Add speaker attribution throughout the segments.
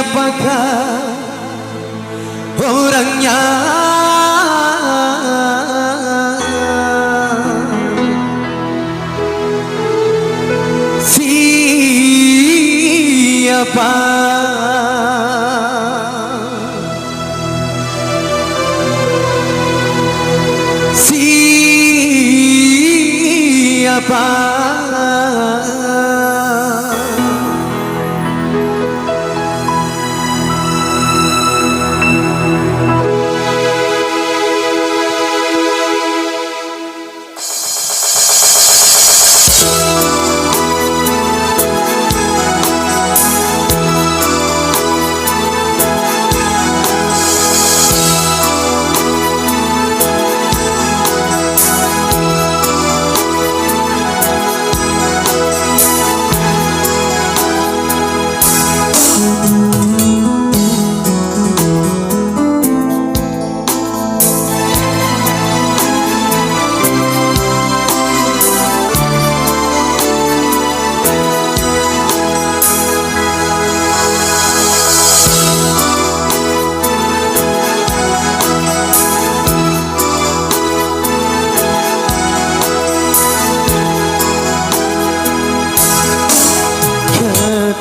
Speaker 1: Siapakah orangnya? Siapa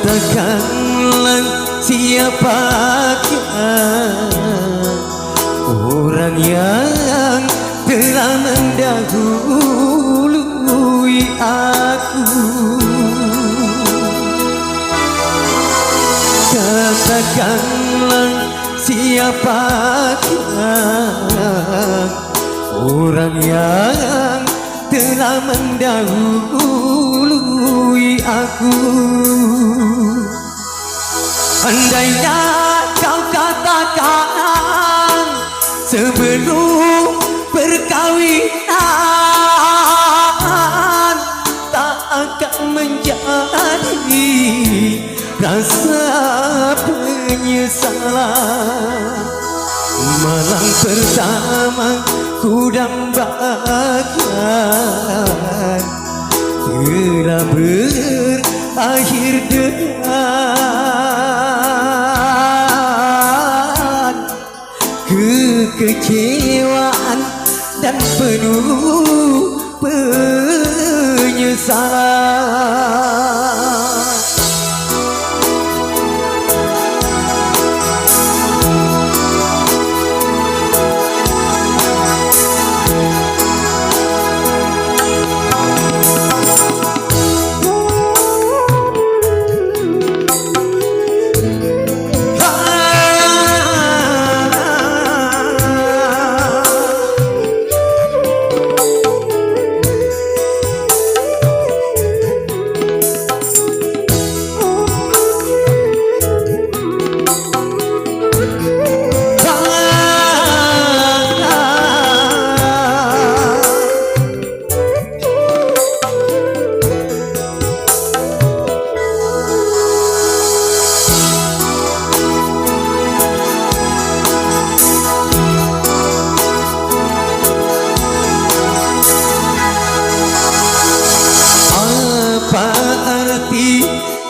Speaker 1: katakanlah siapakah orang yang telah mendahului aku. Katakanlah siapakah orang yang telah mendahului aku. Andainya kau katakan sebelum perkawinan tak akan menjadi rasa penyesalan. Malam pertama ku dambakan telah berakhir dengan kekecewaan dan penuh penyesalan.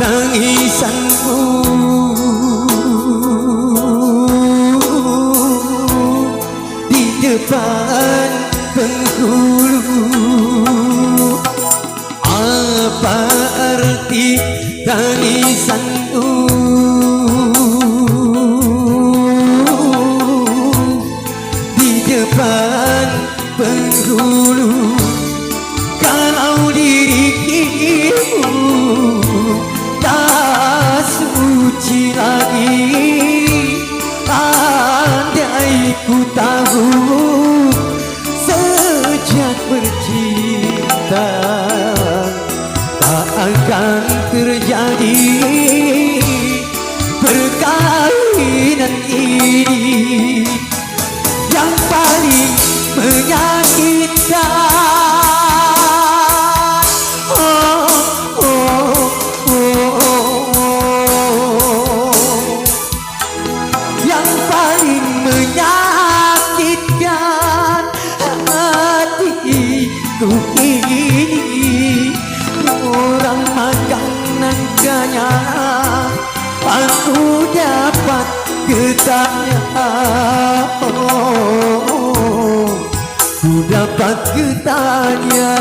Speaker 1: Tangisanku di depan penghulu, apa arti tangisanku di depan penghulu kalau dirimu tak suci lagi. Andai ku tahu sejak bercinta tak akan terjadi perkawinan ini yang paling menyakitkan. Yang paling menyakitkan dapat getahnya, ku dapat getahnya.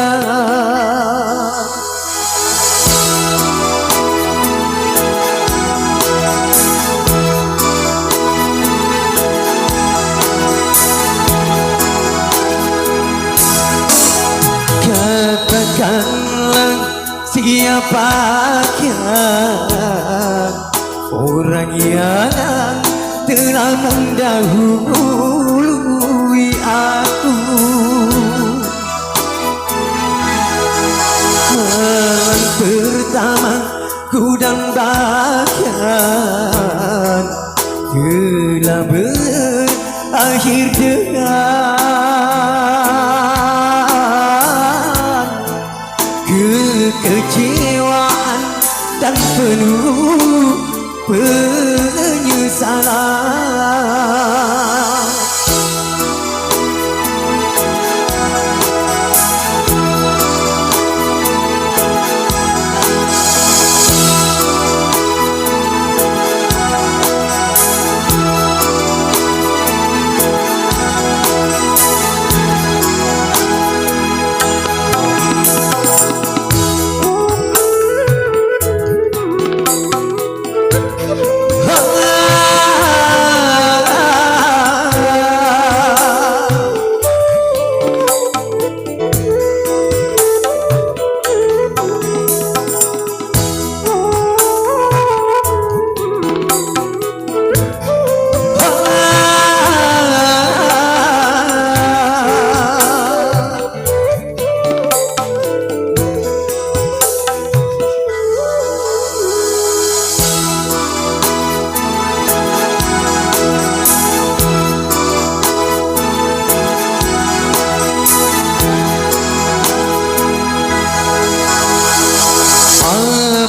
Speaker 1: Katakanlah siapakah orang yang telah mendahului aku. Malam pertama ku dambakan telah berakhir dengan kekecewaan dan penuh penyesalan.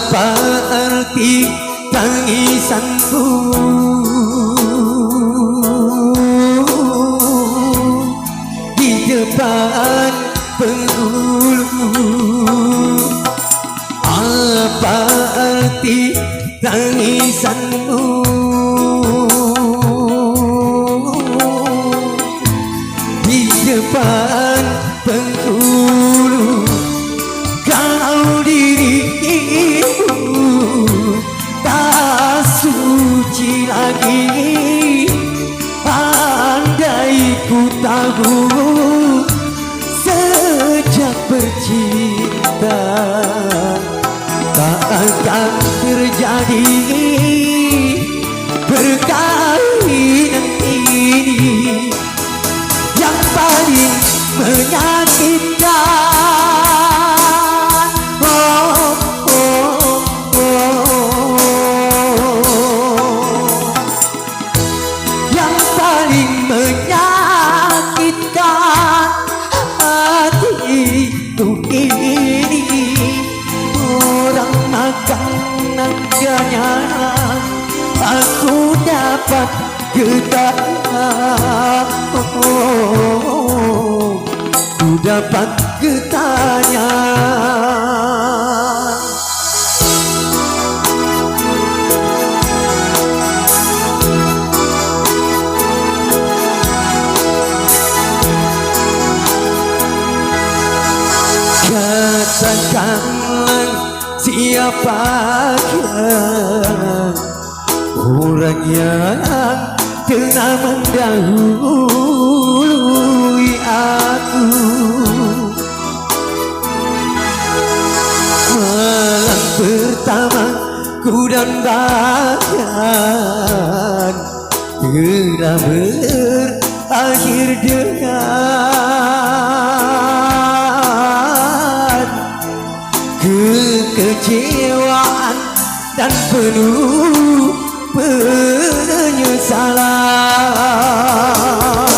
Speaker 1: Apa arti tangisanku di depan penghulu? Apa arti tangisanmu di depan penghulu? Kalau dirimu tak suci lagi, andai ku tahu sejak bercinta tak akan terjadi perkahwinan ini yang paling menyakitkan. Aku dapat getahnya, ku dapat getahnya. Katakanlah siapakah orang yang telah mendahului aku. Malam pertama ku dambakan telah berakhir dengan kekecewaan dan penuh penyesalan.